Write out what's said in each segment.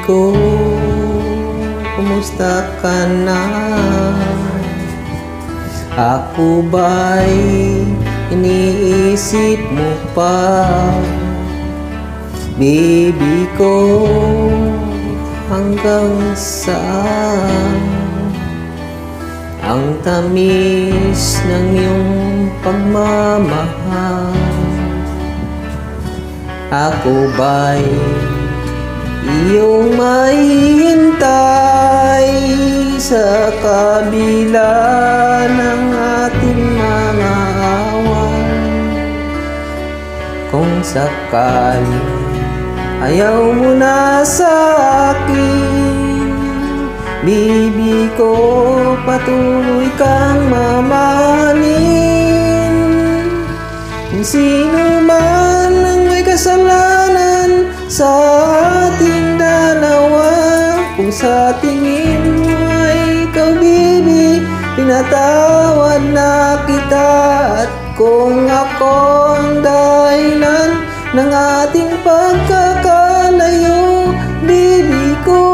ko, kumusta ka na? Ako ba'y iniisip mo pa? Baby ko, hanggang saan ang tamis ng iyong pagmamahal? Ako ba'y iyong mahihintay sa kabila ng ating mga away? Kung sakali ayaw mo na sa akin, baby ko, patuloy kang mamahalin. Kung sino man ang may kasalanan sa ating dalawa, kung sa tingin mo ay ikaw, baby, pinatawad na kita. At kung ako ang dahilan ng ating pagkakalayo, baby ko,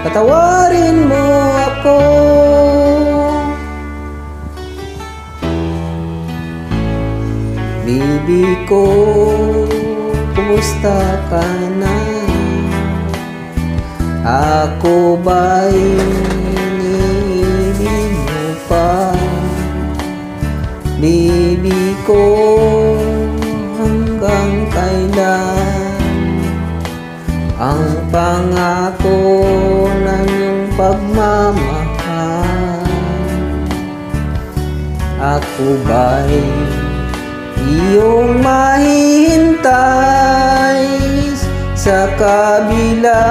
patawarin mo ako. Baby ko, kumusta ka na? Ako ba'y iniibig mo pa? Baby ko, hanggang kailan ang pangako ng iyong pagmamahal? Ako ba'y iyong mahihintay sa kabila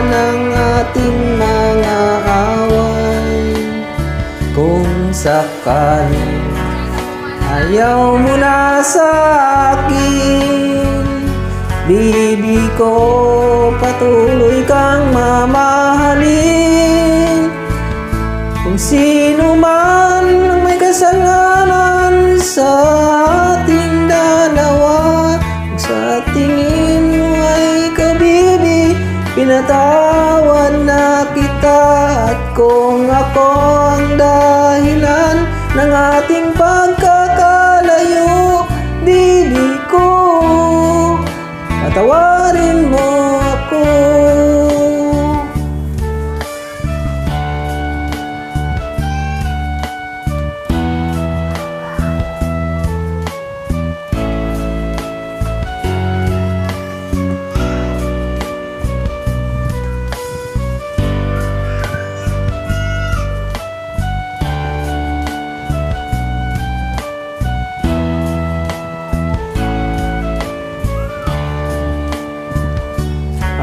ng ating mga away? Kung sakali ayaw mo na sa akin, baby ko, patuloy kang mamahalin. Kung sino man ang may kasalanan sa ating dalawa, kung sa tingin mo ay ikaw, baby, pinatawad na kita. At kung ako ang dahilan ng ating pagkakalayo, baby ko, patawarin mo ako.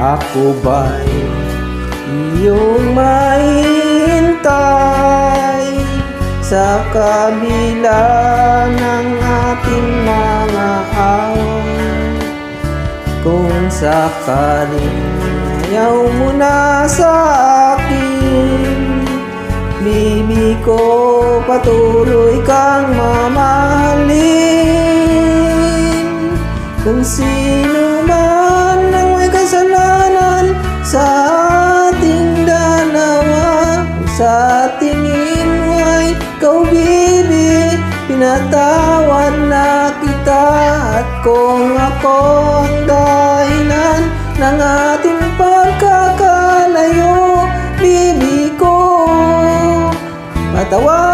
Ako ba'y iyong mahihintay sa kabila ng ating mga away? Kung sakaling ayaw mo na sa akin, baby ko, patuloy kang mamahalin. Kung sino man ang may kasalanan sa ating dalawa, kung sa tingin mo ay ikaw, baby, pinatawad na kita. At kung ako ang dahilan ng ating pagkakalayo, baby ko, patawarin